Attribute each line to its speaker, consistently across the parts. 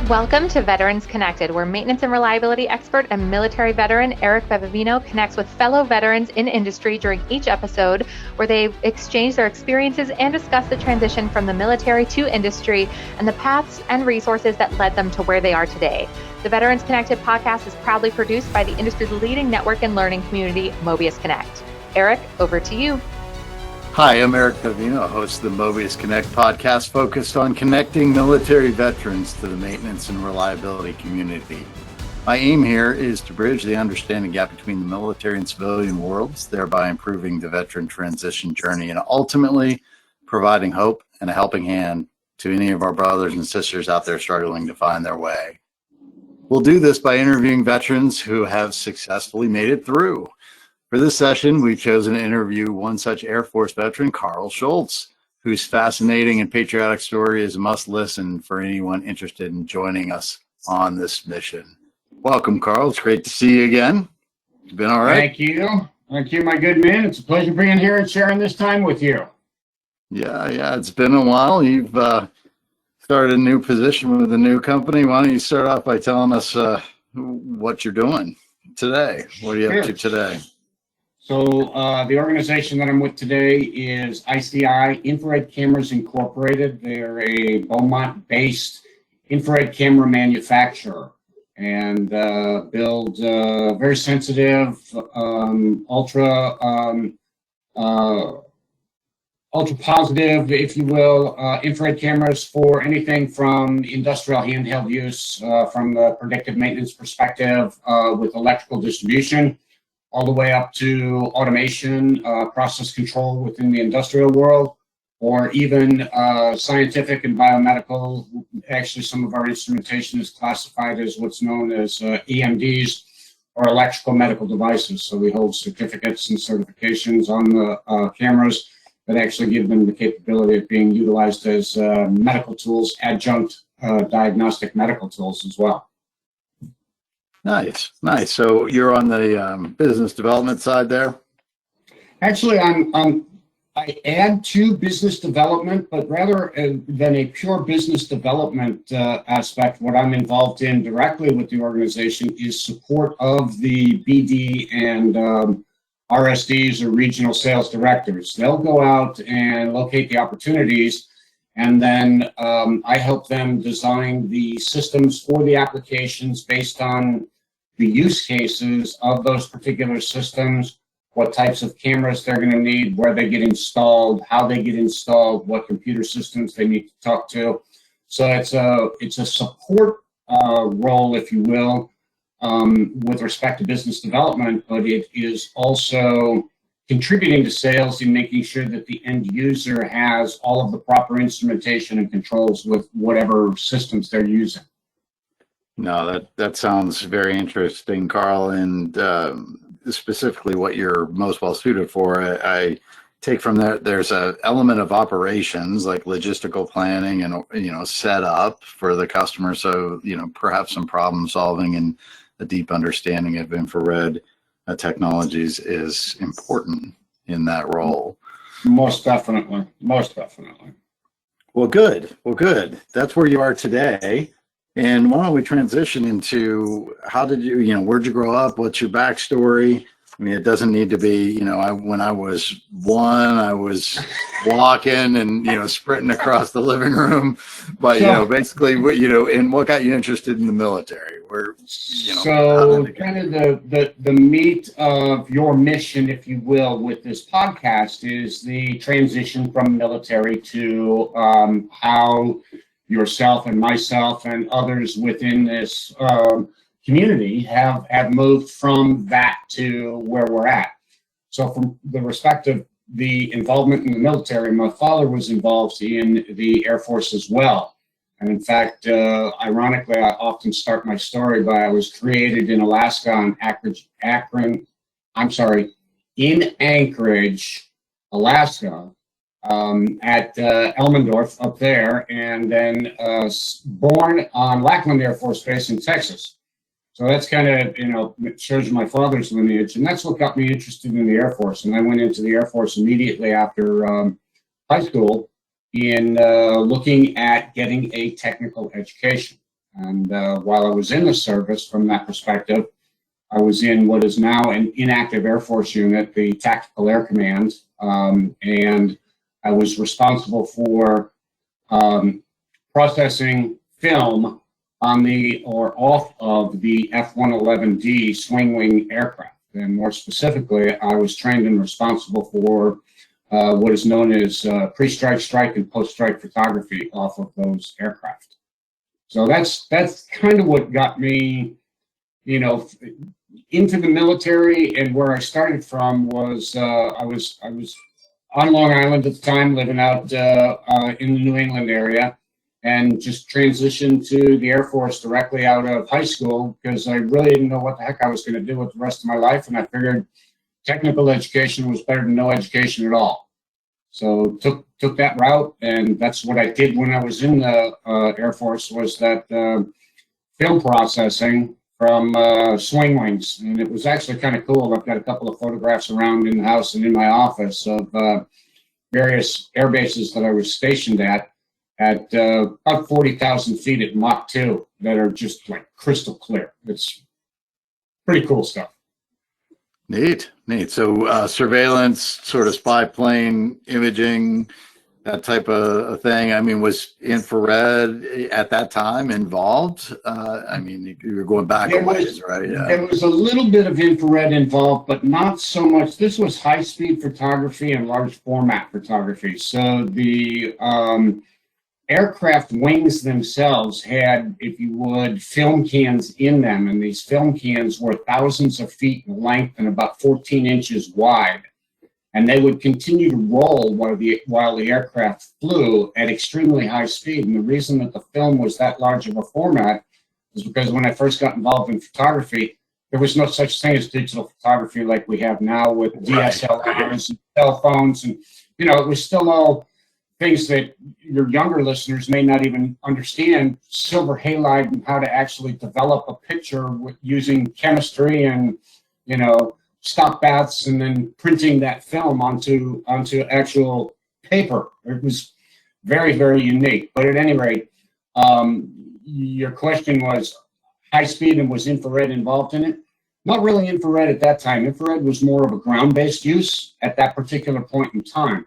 Speaker 1: Welcome to Veterans Connected, where maintenance and reliability expert and military veteran Eric Bevavino connects with fellow veterans in industry during each episode, where they exchange their experiences and discuss the transition from the military to industry and the paths and resources that led them to where they are today. The Veterans Connected podcast is proudly produced by the industry's leading network and learning community, Mobius Connect. Eric, over to you.
Speaker 2: Hi, I'm Eric Bevavino, host of the Mobius Connect podcast focused on connecting military veterans to the maintenance and reliability community. My aim here is to bridge the understanding gap between the military and civilian worlds, thereby improving the veteran transition journey and ultimately providing hope and a helping hand to any of our brothers and sisters out there struggling to find their way. We'll do this by interviewing veterans who have successfully made it through. For this session, we've chosen to interview one such Air Force veteran, Schultz, whose fascinating and patriotic story is a must listen for anyone interested in joining us on this mission. Welcome, Carl. It's great to see you again. You've been all right?
Speaker 3: Thank you. Thank you, my good man. It's a pleasure being here and sharing this time with you.
Speaker 2: Yeah, it's been a while. You've started a new position with a new company. Why don't you start off by telling us what you're doing today? What are you up to today?
Speaker 3: So the organization that I'm with today is ICI, Infrared Cameras Incorporated. They're a Beaumont-based infrared camera manufacturer and build very sensitive, ultra positive, if you will, infrared cameras for anything from industrial handheld use from the predictive maintenance perspective with electrical distribution, all the way up to automation, process control within the industrial world, or even scientific and biomedical. Actually, some of our instrumentation is classified as what's known as EMDs, or electrical medical devices. So we hold certificates and certifications on the cameras that actually give them the capability of being utilized as medical tools, adjunct diagnostic medical tools as well.
Speaker 2: Nice. So you're on the business development side there?
Speaker 3: Actually, I add to business development, but rather than a pure business development aspect, what I'm involved in directly with the organization is support of the BD and RSDs, or regional sales directors. They'll go out and locate the opportunities, and then I help them design the systems for the applications based on the use cases of those particular systems, what types of cameras they're going to need, where they get installed, how they get installed, what computer systems they need to talk to. So it's a support role, if you will, with respect to business development, but it is also contributing to sales and making sure that the end user has all of the proper instrumentation and controls with whatever systems they're using.
Speaker 2: No, that sounds very interesting, Carl, and specifically what you're most well suited for. I take from that there's an element of operations, like logistical planning and setup for the customer. So perhaps some problem solving and a deep understanding of infrared technologies is important in that role.
Speaker 3: Most definitely.
Speaker 2: Well, good. That's where you are today. And why don't we transition into how did you, where'd you grow up? What's your backstory? I mean, it doesn't need to be, when I was one, I was walking and, sprinting across the living room. But, basically, and what got you interested in the military?
Speaker 3: So kind of the meat of your mission, if you will, with this podcast is the transition from military to how yourself and myself and others within this community have moved from that to where we're at. So from the respect of the involvement in the military, my father was involved in the Air Force as well. And in fact, ironically, I often start my story by I was created in Alaska on in Anchorage, Alaska, at Elmendorf up there, and then born on Lackland Air Force Base in Texas. So that's kind of, it shows you my father's lineage, and that's what got me interested in the Air Force. And I went into the Air Force immediately after high school in looking at getting a technical education. And while I was in the service, from that perspective, I was in what is now an inactive Air Force unit, the Tactical Air Command, and I was responsible for processing film on the or off of the F-111D swing wing aircraft. And more specifically, I was trained and responsible for what is known as pre-strike, strike, and post-strike photography off of those aircraft. So that's kind of what got me, into the military. And where I started from was I was on Long Island at the time, living out in the New England area, and just transitioned to the Air Force directly out of high school because I really didn't know what the heck I was going to do with the rest of my life, and I figured technical education was better than no education at all. So took that route, and that's what I did when I was in the Air Force, was that film processing from swing wings. And it was actually kind of cool. I've got a couple of photographs around in the house and in my office of various air bases that I was stationed at about 40,000 feet at Mach 2 that are just like crystal clear. It's pretty cool stuff.
Speaker 2: Neat. So surveillance, sort of spy plane imaging, that type of thing. I mean, was infrared at that time involved? You were going back a ways, right? Yeah.
Speaker 3: There was a little bit of infrared involved, but not so much. This was high-speed photography and large format photography. So the aircraft wings themselves had, if you would, film cans in them, and these film cans were thousands of feet in length and about 14 inches wide. And they would continue to roll while the aircraft flew at extremely high speed. And the reason that the film was that large of a format is because when I first got involved in photography, there was no such thing as digital photography like we have now with DSLRs and cell phones. And, it was still all things that your younger listeners may not even understand, silver halide and how to actually develop a picture using chemistry and, stop baths and then printing that film onto actual paper. It was very, very unique. But at any rate, your question was high speed and was infrared involved in it? Not really infrared at that time. Infrared was more of a ground-based use at that particular point in time.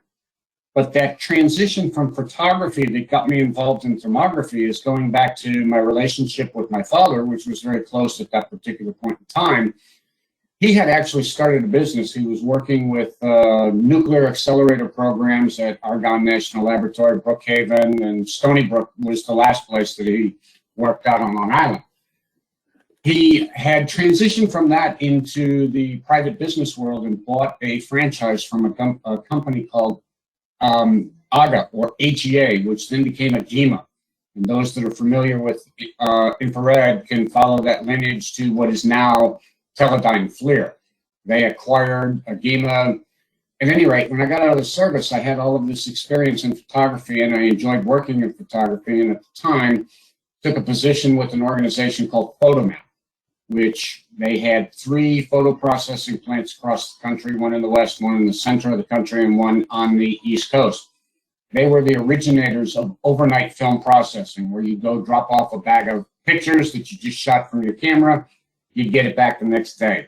Speaker 3: But that transition from photography that got me involved in thermography is going back to my relationship with my father, which was very close at that particular point in time. He had actually started a business. He was working with nuclear accelerator programs at Argonne National Laboratory, Brookhaven, and Stony Brook was the last place that he worked out on Long Island. He had transitioned from that into the private business world and bought a franchise from a company called AGA, or HEA, which then became AGEMA. And those that are familiar with infrared can follow that lineage to what is now Teledyne FLIR. They acquired AGEMA. At any rate, when I got out of the service, I had all of this experience in photography, and I enjoyed working in photography. And at the time, took a position with an organization called Photomap, which they had 3 photo processing plants across the country, one in the west, one in the center of the country, and one on the East Coast. They were the originators of overnight film processing, where you go drop off a bag of pictures that you just shot from your camera, you'd get it back the next day.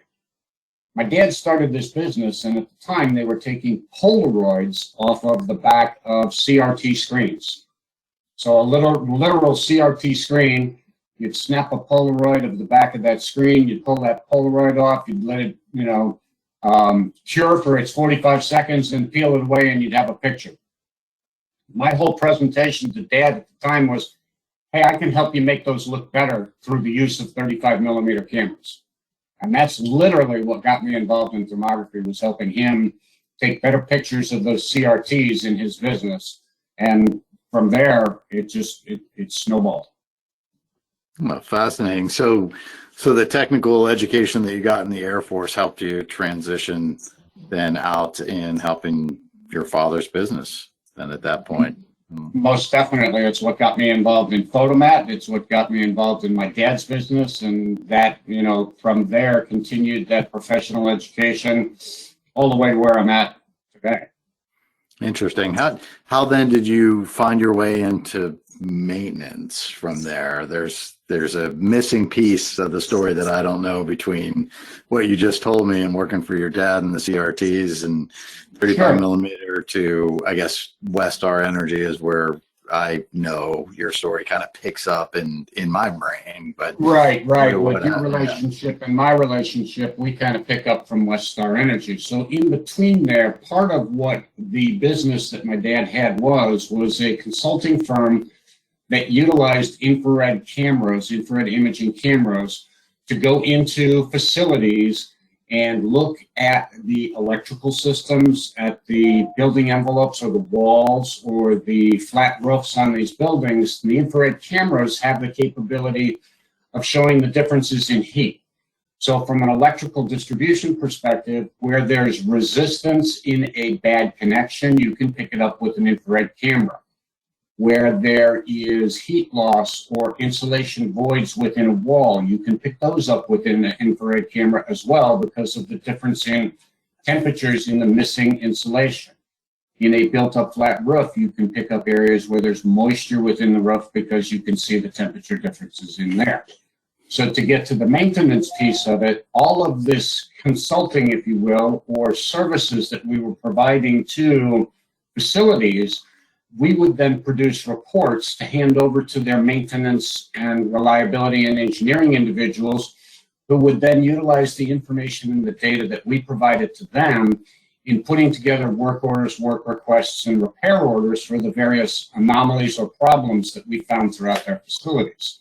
Speaker 3: My dad started this business, and at the time they were taking Polaroids off of the back of CRT screens. So a literal CRT screen, you'd snap a Polaroid of the back of that screen, you'd pull that Polaroid off, you'd let it, cure for its 45 seconds and peel it away, and you'd have a picture. My whole presentation to Dad at the time was, hey, I can help you make those look better through the use of 35 millimeter cameras. And that's literally what got me involved in thermography, was helping him take better pictures of those CRTs in his business. And from there, it snowballed.
Speaker 2: Well, fascinating. So the technical education that you got in the Air Force helped you transition then out in helping your father's business then at that point.
Speaker 3: Most definitely. It's what got me involved in Photomat. It's what got me involved in my dad's business. And that, from there continued that professional education all the way to where I'm at today.
Speaker 2: Interesting. How then did you find your way into maintenance from there? There's a missing piece of the story that I don't know between what you just told me and working for your dad and the CRTs and 35 millimeter to, I guess, Westar Energy is where I know your story kind of picks up in my brain. But
Speaker 3: Right. With your relationship and my relationship, we kind of pick up from Westar Energy. So in between there, part of what the business that my dad had was a consulting firm that utilized infrared imaging cameras, to go into facilities and look at the electrical systems, at the building envelopes or the walls or the flat roofs on these buildings. The infrared cameras have the capability of showing the differences in heat. So from an electrical distribution perspective, where there's resistance in a bad connection, you can pick it up with an infrared camera. Where there is heat loss or insulation voids within a wall, you can pick those up within the infrared camera as well, because of the difference in temperatures in the missing insulation. In a built-up flat roof, you can pick up areas where there's moisture within the roof because you can see the temperature differences in there. So to get to the maintenance piece of it, all of this consulting, if you will, or services that we were providing to facilities, we would then produce reports to hand over to their maintenance and reliability and engineering individuals, who would then utilize the information and the data that we provided to them in putting together work orders, work requests, and repair orders for the various anomalies or problems that we found throughout their facilities.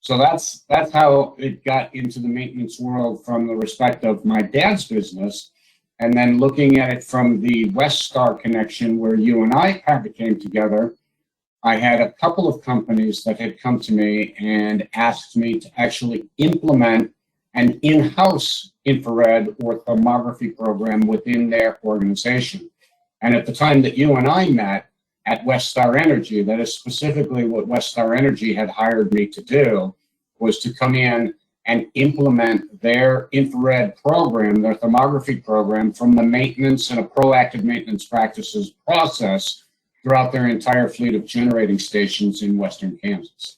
Speaker 3: So that's how it got into the maintenance world from the respect of my dad's business. And then looking at it from the Westar connection, where you and I kind of came together, I had a couple of companies that had come to me and asked me to actually implement an in-house infrared or thermography program within their organization. And at the time that you and I met at Westar Energy, that is specifically what Westar Energy had hired me to do, was to come in and implement their infrared program, their thermography program, from the maintenance and a proactive maintenance practices process throughout their entire fleet of generating stations in Eastern Kansas.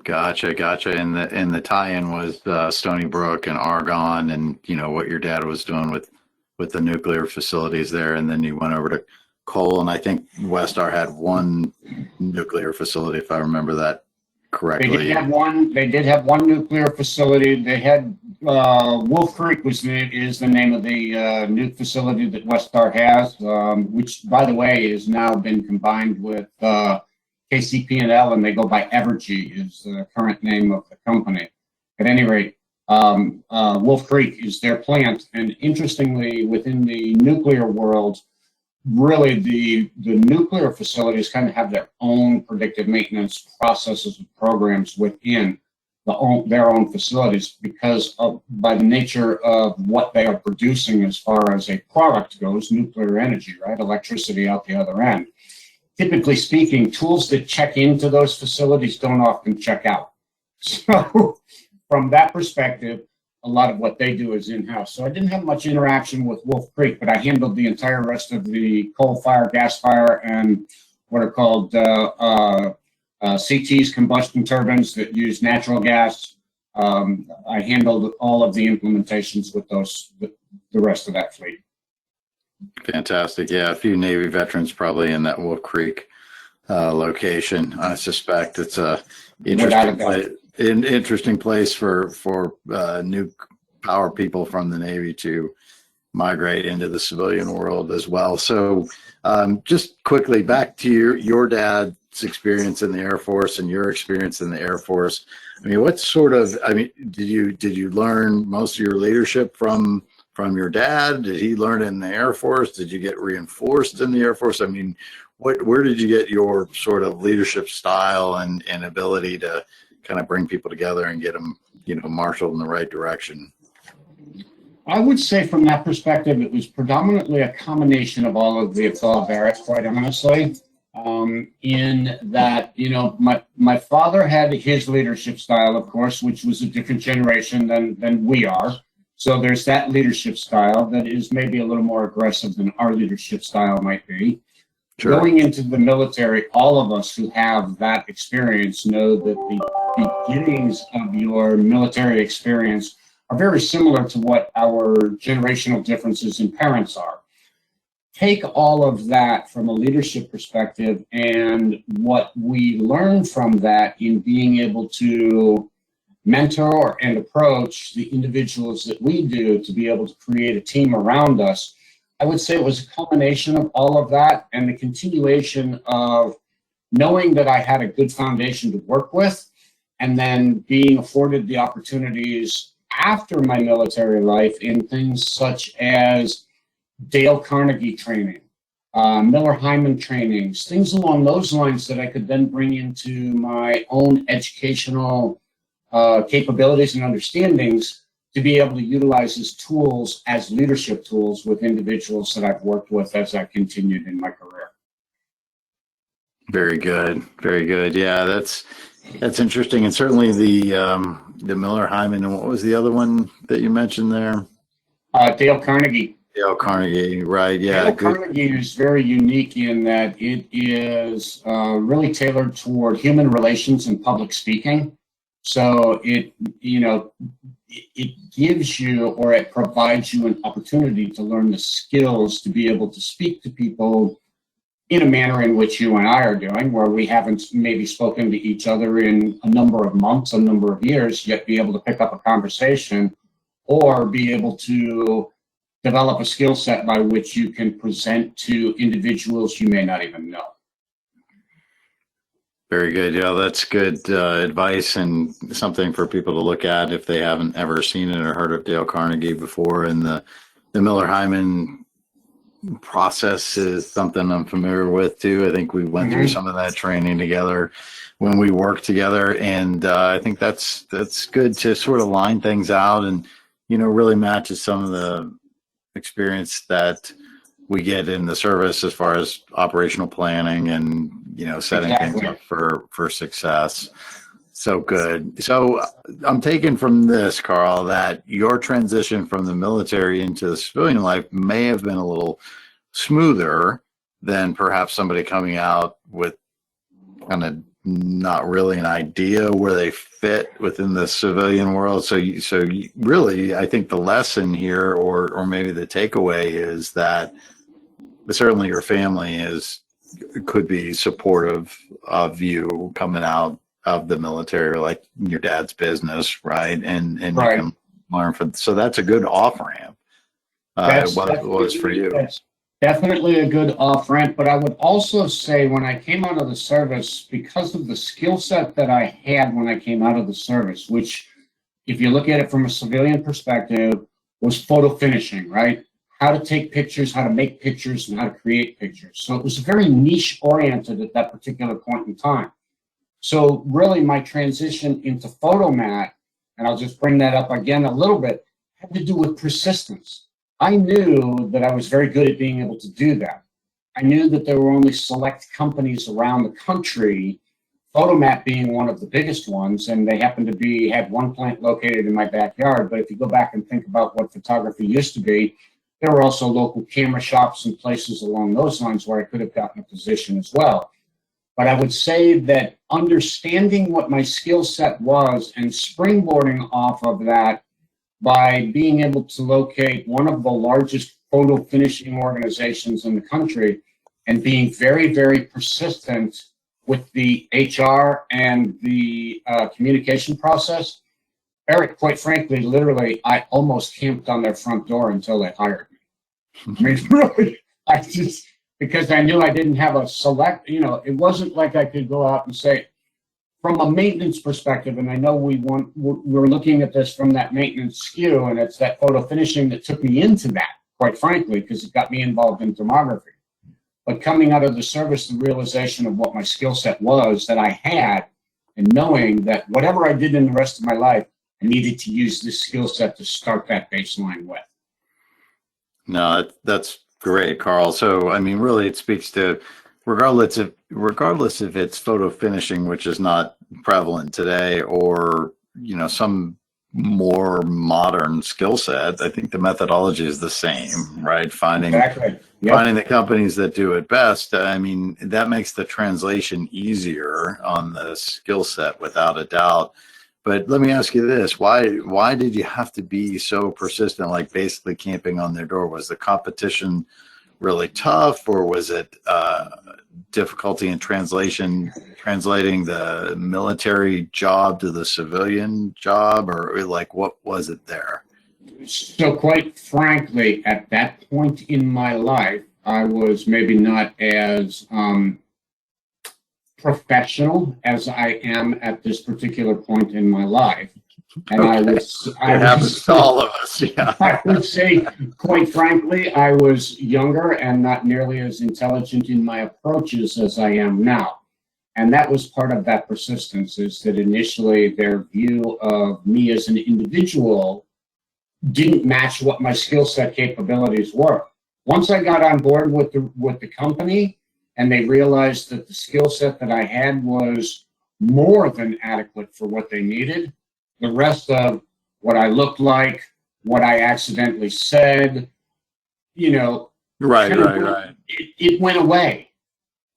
Speaker 2: Gotcha. And the tie-in was Stony Brook and Argonne, and what your dad was doing with the nuclear facilities there, and then you went over to coal, and I think Westar had one nuclear facility, if I remember that correctly.
Speaker 3: They did have one nuclear facility. They had Wolf Creek is the name of the nuke facility that Westar has, which, by the way, has now been combined with KCP&L, and they go by Evergy is the current name of the company. At any rate, Wolf Creek is their plant, and interestingly, within the nuclear world, really the nuclear facilities kind of have their own predictive maintenance processes and programs within their own facilities, because by the nature of what they are producing as far as a product goes, nuclear energy, right? Electricity out the other end. Typically speaking, tools that check into those facilities don't often check out. So from that perspective, a lot of what they do is in-house. So I didn't have much interaction with Wolf Creek, but I handled the entire rest of the coal fire, gas fire, and what are called CTs, combustion turbines that use natural gas. I handled all of the implementations with the rest of that fleet.
Speaker 2: Fantastic. Yeah, a few Navy veterans probably in that Wolf Creek location. I suspect it's a interesting place for new power people from the Navy to migrate into the civilian world as well. So just quickly back to your dad's experience in the Air Force and your experience in the Air Force. I mean, did you learn most of your leadership from your dad? Did he learn in the Air Force? Did you get reinforced in the Air Force? I mean, where did you get your sort of leadership style and ability to kind of bring people together and get them, marshaled in the right direction?
Speaker 3: I would say from that perspective, it was predominantly a combination of all of the above, Eric, quite honestly. In that, my father had his leadership style, of course, which was a different generation than we are. So there's that leadership style that is maybe a little more aggressive than our leadership style might be.
Speaker 2: Sure.
Speaker 3: Going into the military, all of us who have that experience know that the beginnings of your military experience are very similar to what our generational differences in parents are. Take all of that from a leadership perspective and what we learn from that in being able to mentor and approach the individuals that we do to be able to create a team around us. I would say it was a culmination of all of that and the continuation of knowing that I had a good foundation to work with, and then being afforded the opportunities after my military life in things such as Dale Carnegie training, Miller Hyman trainings, things along those lines that I could then bring into my own educational capabilities and understandings to be able to utilize as tools, as leadership tools with individuals that I've worked with as I continued in my career.
Speaker 2: Very good. Very good. Yeah, that's interesting. And certainly the Miller Hyman, and what was the other one that you mentioned there?
Speaker 3: Dale Carnegie.
Speaker 2: Dale Carnegie, right. Yeah.
Speaker 3: Dale Carnegie is very unique in that it is really tailored toward human relations and public speaking. So it gives you, or it provides you, an opportunity to learn the skills to be able to speak to people in a manner in which you and I are doing, where we haven't maybe spoken to each other in a number of months, a number of years, yet be able to pick up a conversation or be able to develop a skill set by which you can present to individuals you may not even know.
Speaker 2: Very good. Yeah, that's good advice and something for people to look at if they haven't ever seen it or heard of Dale Carnegie before. And the Miller Hyman process is something I'm familiar with too. I think we went through some of that training together when we worked together, and I think that's good to sort of line things out and really matches some of the experience that we get in the service as far as operational planning and setting things up for success. So good. So I'm taking from this, Carl, that your transition from the military into the civilian life may have been a little smoother than perhaps somebody coming out with kind of not really an idea where they fit within the civilian world. So really, I think the lesson here, or maybe the takeaway, is that certainly your family could be supportive of you coming out of the military, like your dad's business, right? And right. You can learn from. So that's a good off ramp. What it was for you.
Speaker 3: That's definitely a good off ramp. But I would also say when I came out of the service, because of the skill set that I had when I came out of the service, which, if you look at it from a civilian perspective, was photo finishing, right? How to take pictures, how to make pictures, and how to create pictures. So it was very niche oriented at that particular point in time. So really my transition into photomat, and I'll just bring that up again a little bit, had to do with persistence. I knew that I was very good at being able to do that. I knew that there were only select companies around the country, Photomat being one of the biggest ones, and they happened to had one plant located in my backyard. But if you go back and think about what photography used to be, there were also local camera shops and places along those lines where I could have gotten a position as well. But I would say that understanding what my skill set was and springboarding off of that by being able to locate one of the largest photo finishing organizations in the country and being very, very persistent with the HR and the communication process, Eric, quite frankly, literally, I almost camped on their front door until they hired me. I mean, really, because I knew I didn't have a select, it wasn't like I could go out and say, from a maintenance perspective, and I know we're looking at this from that maintenance skew, and it's that photo finishing that took me into that, quite frankly, because it got me involved in thermography. But coming out of the service, the realization of what my skill set was that I had, and knowing that whatever I did in the rest of my life, I needed to use this skill set to start that baseline with.
Speaker 2: No, that's great, Carl. So, I mean, really, it speaks to regardless if it's photo finishing, which is not prevalent today, or some more modern skill set. I think the methodology is the same, right? Finding
Speaker 3: Yep.
Speaker 2: finding the companies that do it best. I mean, that makes the translation easier on the skill set without a doubt. But let me ask you this: why did you have to be so persistent, like basically camping on their door? Was the competition really tough, or was it difficulty in translating the military job to the civilian job, or like what was it there?
Speaker 3: So quite frankly, at that point in my life, I was maybe not as professional as I am at this particular point in my life. And
Speaker 2: Okay.
Speaker 3: I
Speaker 2: It happens to all of us. Yeah.
Speaker 3: I would say, quite frankly, I was younger and not nearly as intelligent in my approaches as I am now. And that was part of that persistence, is that initially their view of me as an individual didn't match what my skill set capabilities were. Once I got on board with the company and they realized that the skill set that I had was more than adequate for what they needed, the rest of what I looked like, what I accidentally said,
Speaker 2: Right.
Speaker 3: it went away.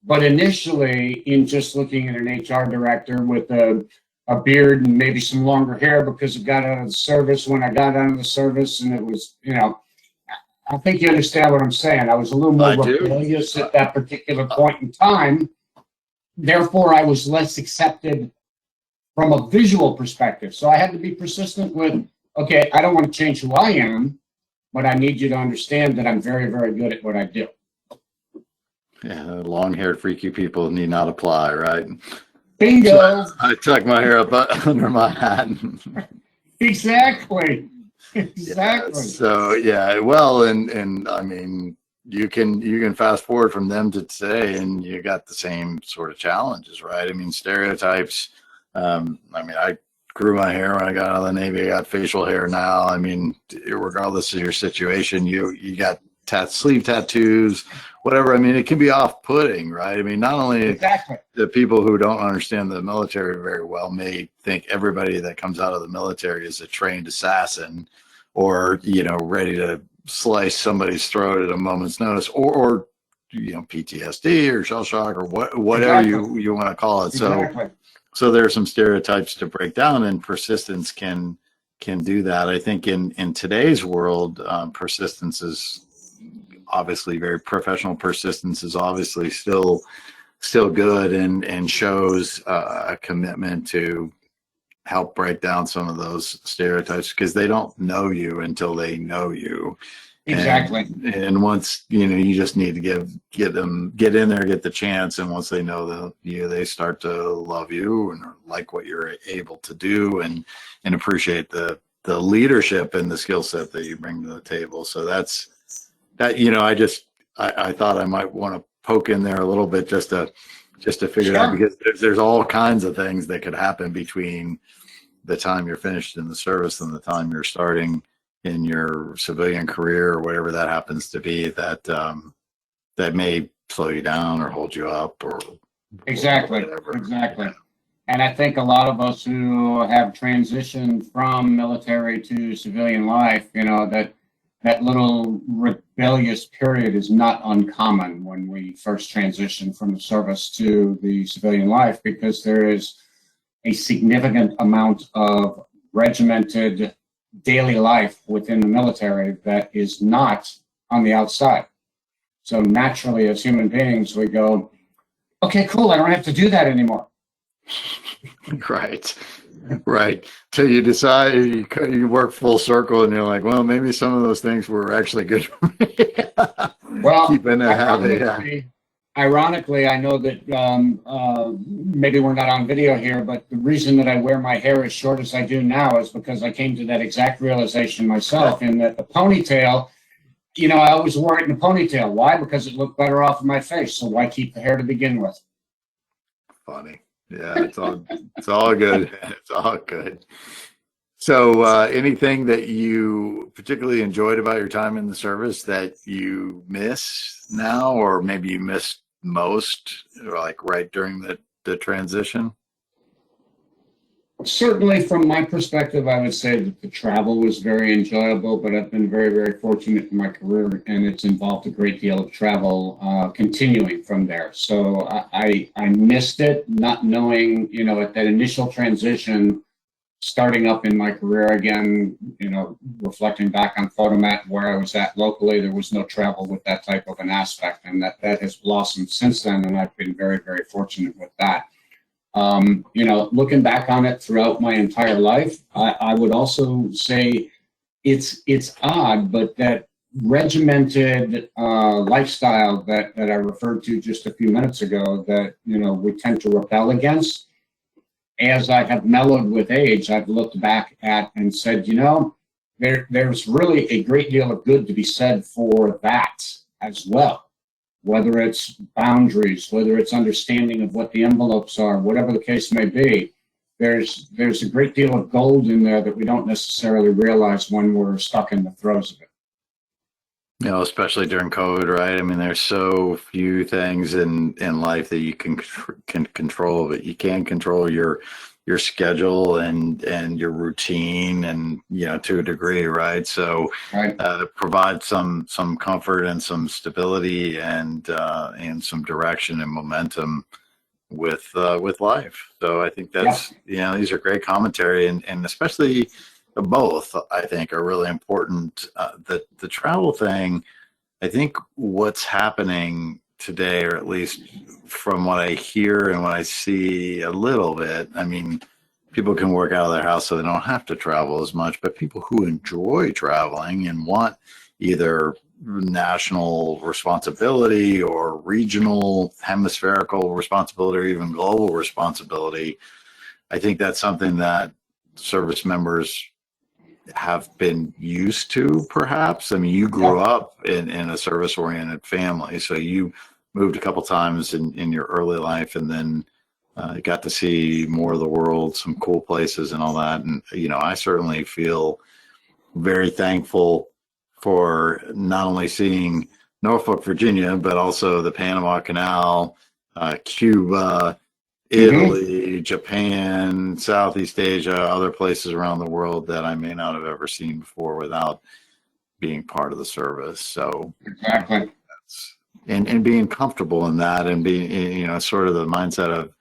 Speaker 3: But initially, in just looking at an HR director with a beard and maybe some longer hair because it got out of the service when I got out of the service, and it was, I think you understand what I'm saying. I was a little more rebellious at that particular point in time. Therefore, I was less accepted from a visual perspective. So I had to be persistent with, okay, I don't want to change who I am, but I need you to understand that I'm very, very good at what I do.
Speaker 2: Yeah, long-haired freaky people need not apply, right?
Speaker 3: Bingo.
Speaker 2: I tuck my hair up under my hat.
Speaker 3: Exactly.
Speaker 2: Yeah, so yeah, well, and I mean, you can fast forward from them to today, and you got the same sort of challenges, right? I mean, stereotypes. I mean, I grew my hair when I got out of the Navy. I got facial hair now. I mean, regardless of your situation, you got sleeve tattoos, whatever. I mean, it can be off-putting, right? I mean, not only the people who don't understand the military very well may think everybody that comes out of the military is a trained assassin, or ready to slice somebody's throat at a moment's notice, or PTSD or shell shock or whatever you want to call it. So there are some stereotypes to break down, and persistence can do that. I think in today's world, persistence is obviously very professional. Persistence is obviously still good, and shows a commitment to help break down some of those stereotypes, because they don't know you until they know you.
Speaker 3: Exactly.
Speaker 2: And once you just need to get in there, get the chance, and once they know you, they start to love you and like what you're able to do, and appreciate the leadership and the skill set that you bring to the table. So that's that. I thought I might want to poke in there a little bit just to figure it out, because there's all kinds of things that could happen between the time you're finished in the service and the time you're starting in your civilian career, or whatever that happens to be, that may slow you down or hold you up, or
Speaker 3: exactly. And I think a lot of us who have transitioned from military to civilian life, that little rebellious period is not uncommon when we first transition from the service to the civilian life, because there is a significant amount of regimented daily life within the military that is not on the outside. So naturally, as human beings, we go, okay, cool, I don't have to do that anymore.
Speaker 2: Right. Till you decide, you work full circle, and you're like, well, maybe some of those things were actually good for me.
Speaker 3: Well,
Speaker 2: keeping a habit.
Speaker 3: Ironically, I know that maybe we're not on video here, but the reason that I wear my hair as short as I do now is because I came to that exact realization myself, in that the ponytail, I always wore it in a ponytail. Why? Because it looked better off of my face. So why keep the hair to begin with?
Speaker 2: Funny. Yeah, it's all good. It's all good. So anything that you particularly enjoyed about your time in the service that you miss now, or maybe you missed most, like right during the transition?
Speaker 3: Certainly, from my perspective, I would say that the travel was very enjoyable, but I've been very, very fortunate in my career, and it's involved a great deal of travel continuing from there. So I missed it, not knowing, at that initial transition, starting up in my career again, reflecting back on Photomat where I was at locally, there was no travel with that type of an aspect, and that has blossomed since then, and I've been very, very fortunate with that. Looking back on it throughout my entire life, I would also say it's odd, but that regimented lifestyle that I referred to just a few minutes ago that, we tend to repel against. As I have mellowed with age, I've looked back at and said, there's really a great deal of good to be said for that as well. Whether it's boundaries, whether it's understanding of what the envelopes are, whatever the case may be, there's a great deal of gold in there that we don't necessarily realize when we're stuck in the throes of it.
Speaker 2: Especially during COVID, right? I mean, there's so few things in life that you can control, but you can control your schedule and your routine, and to a degree, right? So
Speaker 3: Right.
Speaker 2: Provide some comfort and some stability and some direction and momentum with life. So I think that's these are great commentary, and especially both, I think, are really important. The travel thing, I think what's happening today, or at least from what I hear and what I see a little bit, I mean, people can work out of their house so they don't have to travel as much, but people who enjoy traveling and want either national responsibility or regional hemispherical responsibility or even global responsibility, I think that's something that service members have been used to, perhaps. I mean, you grew up in a service-oriented family, so you moved a couple times in your early life, and then got to see more of the world, some cool places and all that. And, I certainly feel very thankful for not only seeing Norfolk, Virginia, but also the Panama Canal, Cuba, Italy, Japan, Southeast Asia, other places around the world that I may not have ever seen before without being part of the service. So
Speaker 3: Exactly.
Speaker 2: And being comfortable in that, and being, sort of the mindset of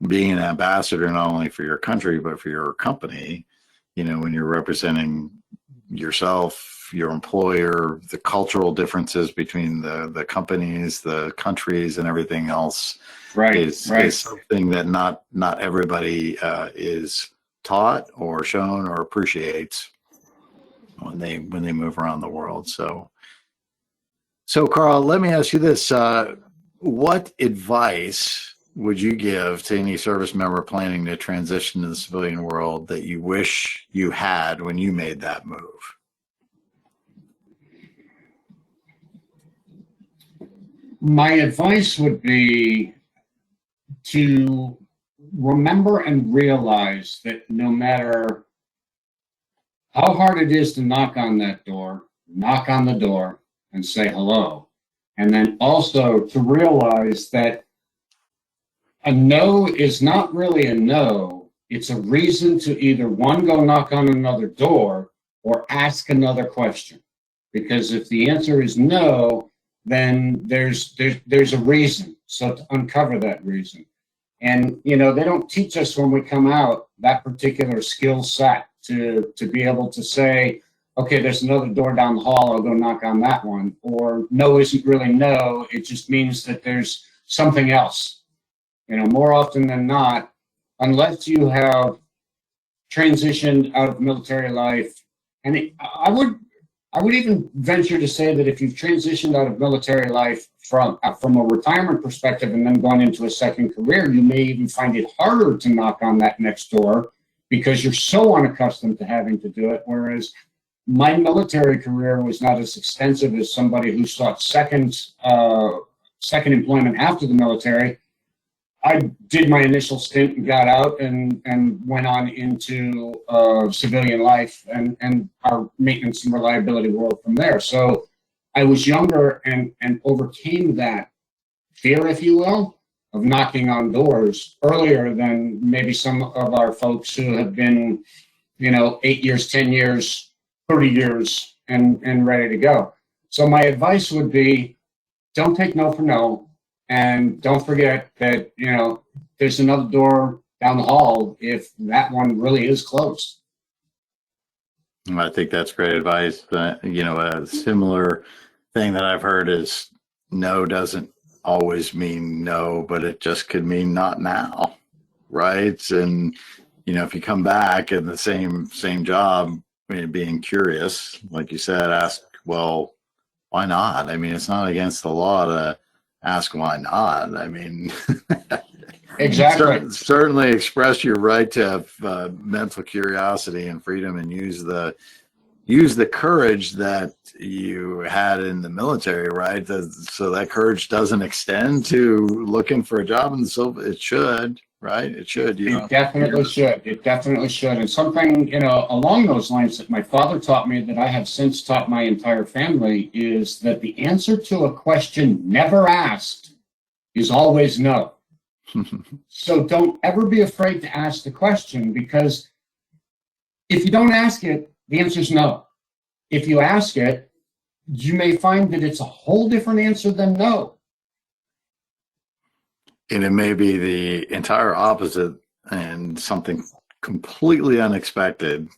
Speaker 2: being an ambassador, not only for your country, but for your company, when you're representing yourself, your employer, the cultural differences between the companies, the countries, and everything else.
Speaker 3: Right.
Speaker 2: Is something that not everybody is taught or shown or appreciates when they move around the world. So Carl, let me ask you this: what advice would you give to any service member planning to transition to the civilian world that you wish you had when you made that move?
Speaker 3: My advice would be to remember and realize that no matter how hard it is to knock on that door, knock on the door and say hello. And then also to realize that a no is not really a no. It's a reason to either, one, go knock on another door or ask another question. Because if the answer is no, then there's a reason. So to uncover that reason. And, they don't teach us when we come out that particular skill set to be able to say, okay, there's another door down the hall, I'll go knock on that one. Or no isn't really no, it just means that there's something else. More often than not, unless you have transitioned out of military life, and I would even venture to say that if you've transitioned out of military life from a retirement perspective and then gone into a second career, you may even find it harder to knock on that next door because you're so unaccustomed to having to do it. Whereas my military career was not as extensive as somebody who sought second employment after the military. I did my initial stint and got out and went on into civilian life and our maintenance and reliability world from there. So I was younger and overcame that fear, if you will, of knocking on doors earlier than maybe some of our folks who have been, 8 years, 10 years, 30 years, and ready to go. So my advice would be, don't take no for no, and don't forget that, there's another door down the hall if that one really is closed.
Speaker 2: I think that's great advice. A similar thing that I've heard is no doesn't always mean no, but it just could mean not now, right? And if you come back in the same job, being curious, like you said, ask, well, why not? I mean, it's not against the law to ask why not. I mean,
Speaker 3: exactly.
Speaker 2: Certainly express your right to have mental curiosity and freedom, and use the courage that you had in the military, right? So that courage doesn't extend to looking for a job, and so it should, right? It should.
Speaker 3: It definitely should. It definitely should. And something, along those lines that my father taught me that I have since taught my entire family is that the answer to a question never asked is always no. So don't ever be afraid to ask the question, because if you don't ask it, the answer is no. If you ask it, you may find that it's a whole different answer than no.
Speaker 2: And it may be the entire opposite and something completely unexpected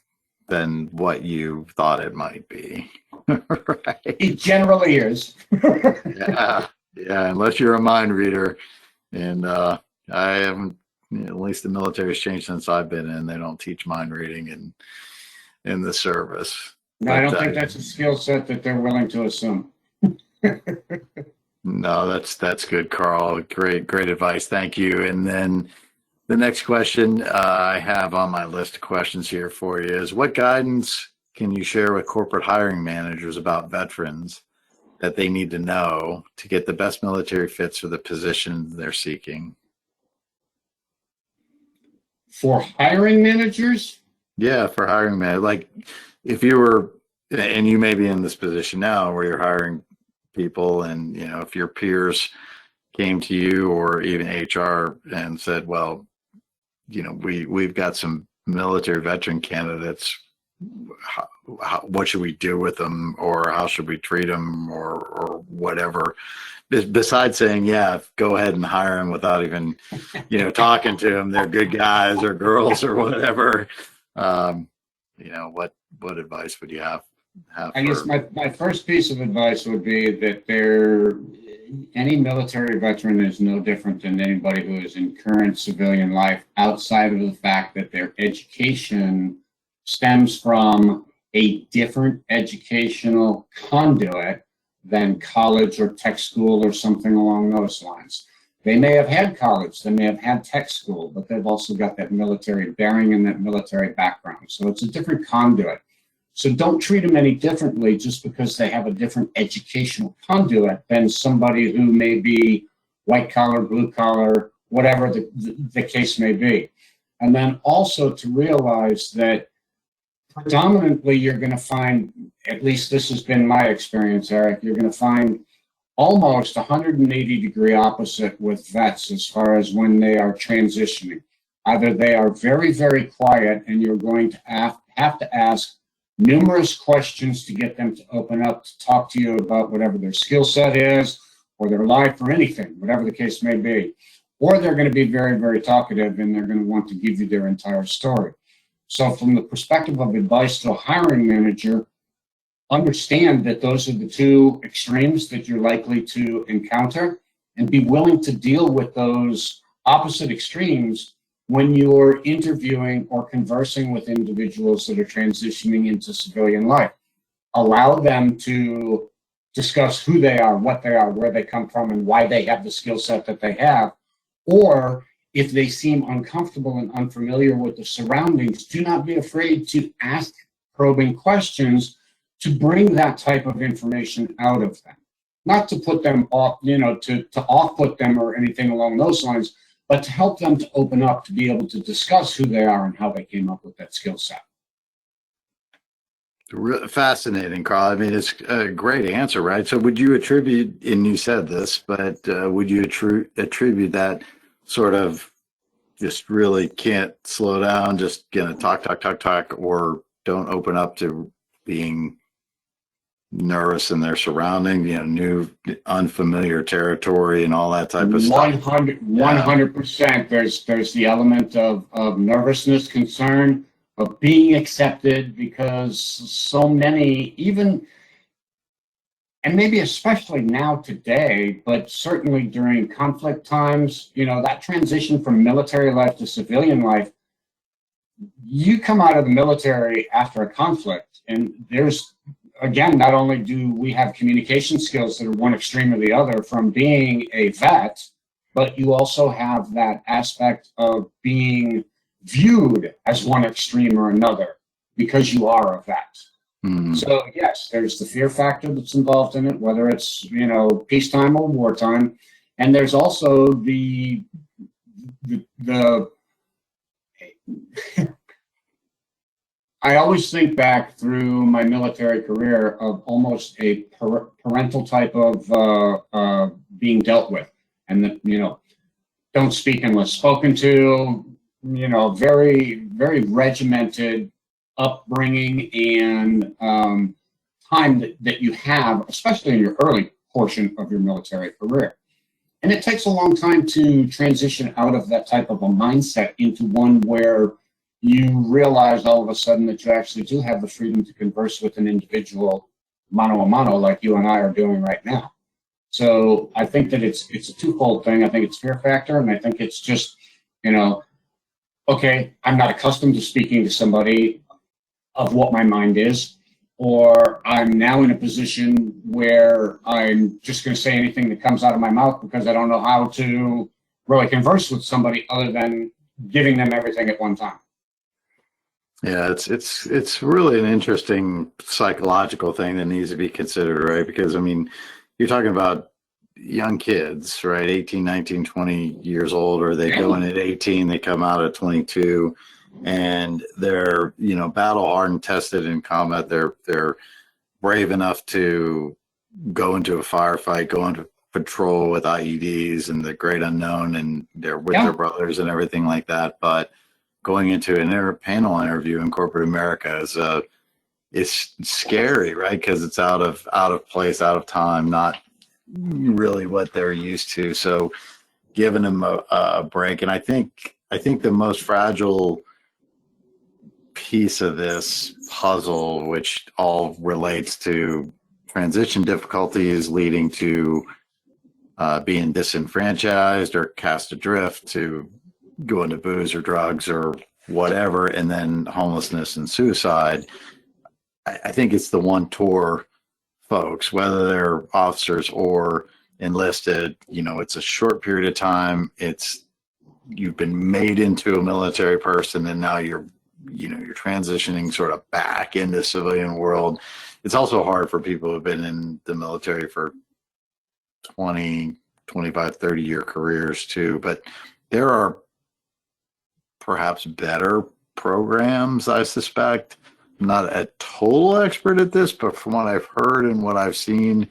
Speaker 2: than what you thought it might be. Right?
Speaker 3: It generally is.
Speaker 2: Yeah, unless you're a mind reader. And I haven't, at least the military's changed since I've been in. They don't teach mind reading in the service.
Speaker 3: No, I don't think that's a skill set that they're willing to assume.
Speaker 2: No, that's good, Carl. Great advice. Thank you. And then the next question I have on my list of questions here for you is, what guidance can you share with corporate hiring managers about veterans that they need to know to get the best military fits for the position they're seeking?
Speaker 3: For hiring managers?
Speaker 2: Yeah, for hiring managers. Like if you were, and you may be in this position now where you're hiring people, and if your peers came to you or even HR and said, well, we've got some military veteran candidates, what should we do with them, or how should we treat them, or whatever, besides saying, yeah, go ahead and hire them without even talking to them, they're good guys or girls or whatever, what advice would you have?
Speaker 3: I guess my first piece of advice would be that any military veteran is no different than anybody who is in current civilian life, outside of the fact that their education stems from a different educational conduit than college or tech school or something along those lines. They may have had college, they may have had tech school, but they've also got that military bearing and that military background. So it's a different conduit. So don't treat them any differently just because they have a different educational conduit than somebody who may be white collar, blue collar, whatever the case may be. And then also to realize that predominantly you're going to find, at least this has been my experience, Eric, you're going to find almost 180-degree opposite with vets as far as when they are transitioning. Either they are very, very quiet and you're going to have to ask numerous questions to get them to open up, to talk to you about whatever their skill set is, or their life, or anything, whatever the case may be. Or they're going to be very, very talkative and they're going to want to give you their entire story. So from the perspective of advice to a hiring manager, understand that those are the two extremes that you're likely to encounter, and be willing to deal with those opposite extremes when you're interviewing or conversing with individuals that are transitioning into civilian life. Allow them to discuss who they are, what they are, where they come from, and why they have the skill set that they have. Or if they seem uncomfortable and unfamiliar with the surroundings, do not be afraid to ask probing questions to bring that type of information out of them. Not to put them off, to off-put them or anything along those lines, but to help them to open up, to be able to discuss who they are and how they came up with that skill set.
Speaker 2: Fascinating, Carl. I mean, it's a great answer, right? So, would you attribute, and you said this, but would you attribute that sort of just really can't slow down, just gonna talk, talk, talk, talk, or don't open up to being nervous in their surrounding, new, unfamiliar territory and all that type of stuff?
Speaker 3: 100%. There's the element of nervousness, concern, of being accepted, because so many, even, and maybe especially now today, but certainly during conflict times, that transition from military life to civilian life, you come out of the military after a conflict, and there's, again, not only do we have communication skills that are one extreme or the other from being a vet, but you also have that aspect of being viewed as one extreme or another because you are a vet.
Speaker 2: Mm.
Speaker 3: So yes, there's the fear factor that's involved in it, whether it's, peacetime or wartime. And there's also the I always think back through my military career of almost a parental type of being dealt with, and that, don't speak unless spoken to, very, very regimented upbringing and time that you have, especially in your early portion of your military career. And it takes a long time to transition out of that type of a mindset into one where you realize all of a sudden that you actually do have the freedom to converse with an individual mano a mano like you and I are doing right now. So I think that it's a twofold thing. I think it's fear factor, and I think it's just, okay, I'm not accustomed to speaking to somebody of what my mind is, or I'm now in a position where I'm just going to say anything that comes out of my mouth because I don't know how to really converse with somebody other than giving them everything at one time.
Speaker 2: Yeah, it's really an interesting psychological thing that needs to be considered, right? Because, I mean, you're talking about young kids, right? 18, 19, 20 years old, or they go in at 18, they come out at 22, and they're, battle hardened, tested in combat. They're brave enough to go into a firefight, go into patrol with IEDs and the great unknown, and they're with their brothers and everything like that. But going into an panel interview in corporate America it's scary, right? Because it's out of place, out of time, not really what they're used to. So giving them a break. And I think the most fragile piece of this puzzle, which all relates to transition difficulties leading to being disenfranchised or cast adrift, to go into booze or drugs or whatever, and then homelessness and suicide. I think it's the one tour folks, whether they're officers or enlisted, it's a short period of time. You've been made into a military person, and now you're transitioning sort of back into civilian world. It's also hard for people who've been in the military for 20, 25, 30-year careers too. But there are perhaps better programs, I suspect. I'm not a total expert at this, but from what I've heard and what I've seen,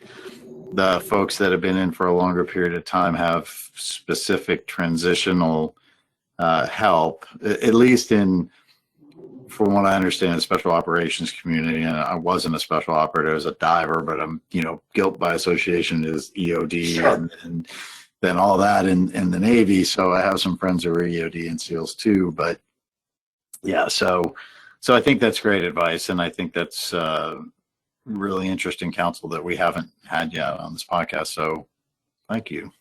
Speaker 2: the folks that have been in for a longer period of time have specific transitional help, at least from what I understand, the special operations community. And I wasn't a special operator, I was a diver, but I'm, guilt by association is EOD. Sure. and then all that in the Navy. So I have some friends who are EOD and SEALs too. But yeah, so I think that's great advice. And I think that's really interesting counsel that we haven't had yet on this podcast. So thank you.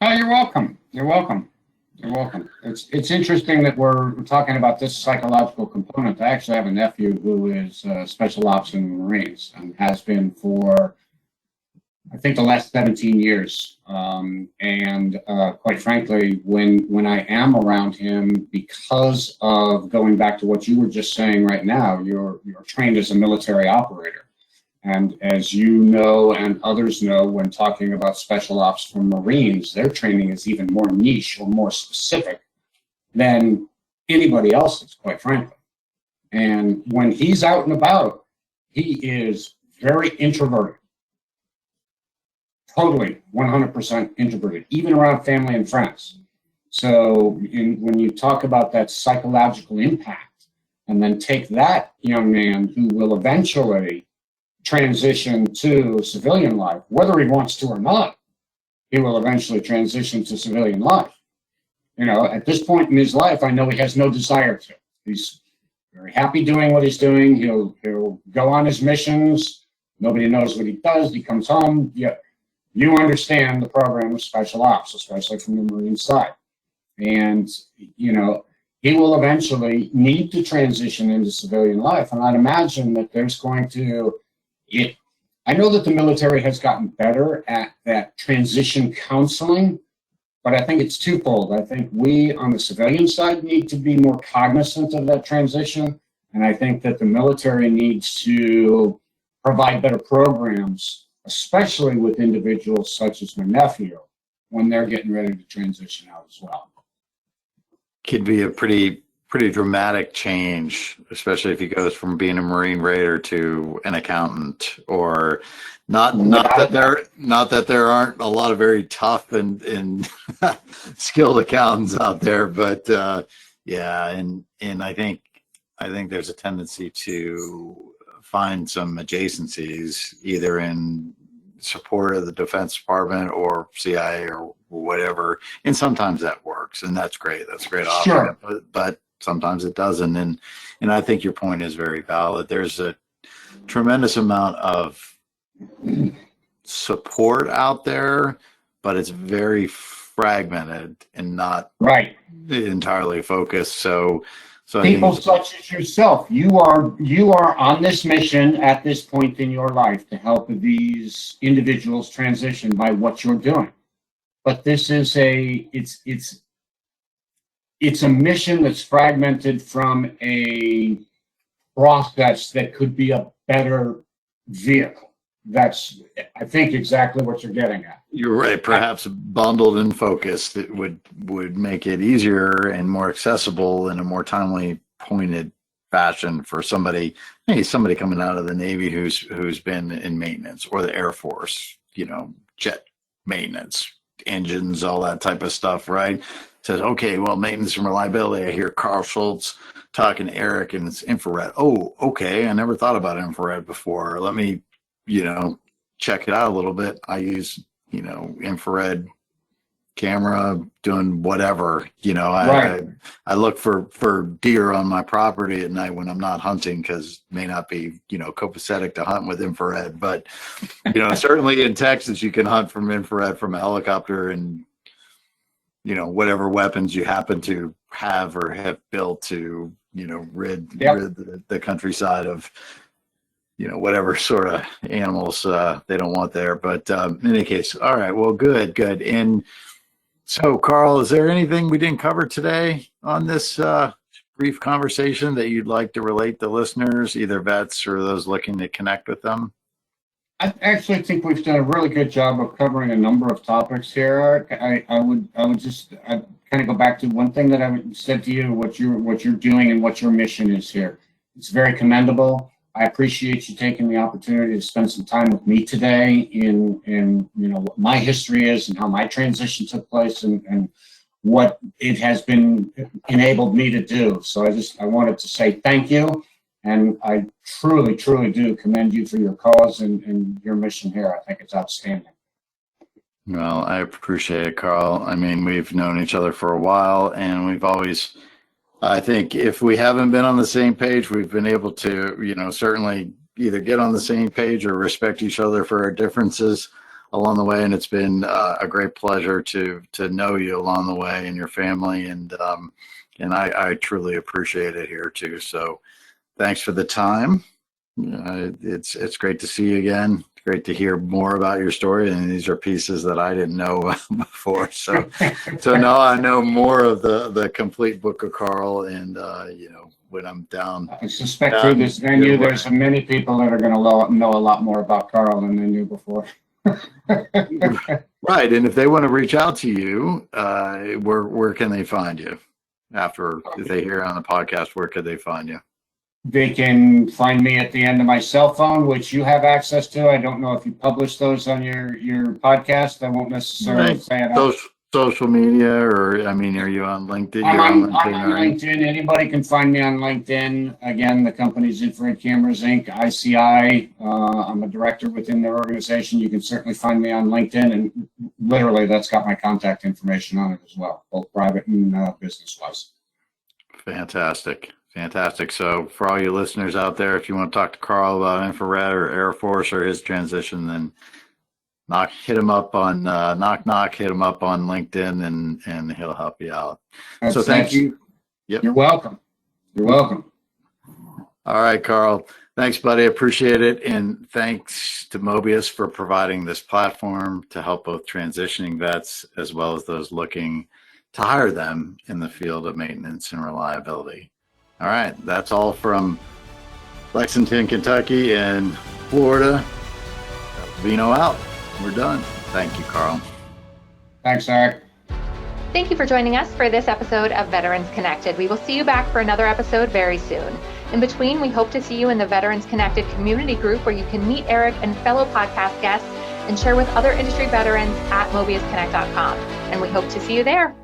Speaker 3: Oh, you're welcome. You're welcome. You're welcome. It's interesting that we're talking about this psychological component. I actually have a nephew who is special ops in the Marines and has been for, I think, the last 17 years. And quite frankly, when I am around him, because of going back to what you were just saying right now, you're trained as a military operator. And as you know, and others know, when talking about special ops from Marines, their training is even more niche or more specific than anybody else's, quite frankly. And when he's out and about, he is very introverted, totally 100% introverted, even around family and friends. So when you talk about that psychological impact, and then take that young man who will eventually transition to civilian life, whether he wants to or not, he will eventually transition to civilian life. At this point in his life, I know he has no desire to. He's very happy doing what he's doing. He'll go on his missions. Nobody knows what he does. He comes home. Yeah, you understand the program of special ops, especially from the Marine side. And, he will eventually need to transition into civilian life. And I'd imagine that there's going to, I know that the military has gotten better at that transition counseling, but I think it's twofold. I think we on the civilian side need to be more cognizant of that transition. And I think that the military needs to provide better programs, especially with individuals such as my nephew, when they're getting ready to transition out as well.
Speaker 2: Could be a pretty dramatic change, especially if he goes from being a Marine Raider to an accountant, or not that there aren't a lot of very tough and skilled accountants out there, but and I think there's a tendency to find some adjacencies either in support of the Defense Department or CIA or whatever, and sometimes that works, and that's great. That's a great option.
Speaker 3: Sure.
Speaker 2: But sometimes it doesn't, and I think your point is very valid. There's a tremendous amount of support out there, but it's very fragmented and not
Speaker 3: right
Speaker 2: entirely focused. So
Speaker 3: people such as yourself, you are on this mission at this point in your life to help these individuals transition by what you're doing. But this is it's a mission that's fragmented from a process that could be a better vehicle. That's, I think, exactly what you're getting at.
Speaker 2: You're right. Perhaps bundled and focused, it would make it easier and more accessible in a more timely, pointed fashion for somebody coming out of the Navy who's been in maintenance, or the Air Force, jet maintenance, engines, all that type of stuff, right? Says, okay, well, maintenance and reliability. I hear Carl Schultz talking to Eric, and it's infrared. Oh, okay. I never thought about infrared before. Let me, check it out a little bit. I use, infrared camera doing whatever,
Speaker 3: Right.
Speaker 2: I look for deer on my property at night when I'm not hunting, because it may not be, copacetic to hunt with infrared, but, certainly in Texas, you can hunt from infrared from a helicopter, and, whatever weapons you happen to have or have built to, rid the countryside of, whatever sort of animals they don't want there. But in any case, all right, well, good. And so, Carl, is there anything we didn't cover today on this brief conversation that you'd like to relate to listeners, either vets or those looking to connect with them?
Speaker 3: I actually think we've done a really good job of covering a number of topics here. I would just kind of go back to one thing that I said to you, what you're doing and what your mission is here. It's very commendable. I appreciate you taking the opportunity to spend some time with me today in what my history is and how my transition took place and what it has been enabled me to do. So I wanted to say thank you. And I truly, truly do commend you for your cause and your mission here. I think it's outstanding.
Speaker 2: Well, I appreciate it, Carl. I mean, we've known each other for a while, and we've always, I think if we haven't been on the same page, we've been able to, certainly either get on the same page or respect each other for our differences along the way. And it's been a great pleasure to know you along the way and your family. And I truly appreciate it here too. So thanks for the time. It's great to see you again. Great to hear more about your story, and these are pieces that I didn't know before. So now I know more of the complete book of Carl. And when I'm down,
Speaker 3: I suspect through this venue, there's many people that are going to know a lot more about Carl than they knew before.
Speaker 2: Right, and if they want to reach out to you, where can they find you? If they hear on the podcast, where could they find you?
Speaker 3: They can find me at the end of my cell phone, which you have access to. I don't know if you publish those on your podcast. I won't necessarily
Speaker 2: Right.
Speaker 3: say it.
Speaker 2: Social media, or I mean, are you on LinkedIn?
Speaker 3: I'm
Speaker 2: You're
Speaker 3: on
Speaker 2: right?
Speaker 3: LinkedIn. Anybody can find me on LinkedIn. Again, the company's Infrared Cameras Inc., ICI. I'm a director within their organization. You can certainly find me on LinkedIn, and literally that's got my contact information on it as well, both private and business-wise.
Speaker 2: Fantastic. Fantastic. So for all you listeners out there, if you want to talk to Carl about infrared or Air Force or his transition, then hit him up on hit him up on LinkedIn, and he'll help you out. So thank you.
Speaker 3: Yep. You're welcome. You're welcome.
Speaker 2: All right, Carl. Thanks, buddy. Appreciate it. And thanks to Mobius for providing this platform to help both transitioning vets as well as those looking to hire them in the field of maintenance and reliability. All right. That's all from Lexington, Kentucky, and Florida. Vino out. We're done. Thank you, Carl.
Speaker 3: Thanks, Eric.
Speaker 1: Thank you for joining us for this episode of Veterans Connected. We will see you back for another episode very soon. In between, we hope to see you in the Veterans Connected community group, where you can meet Eric and fellow podcast guests and share with other industry veterans at MobiusConnect.com. And we hope to see you there.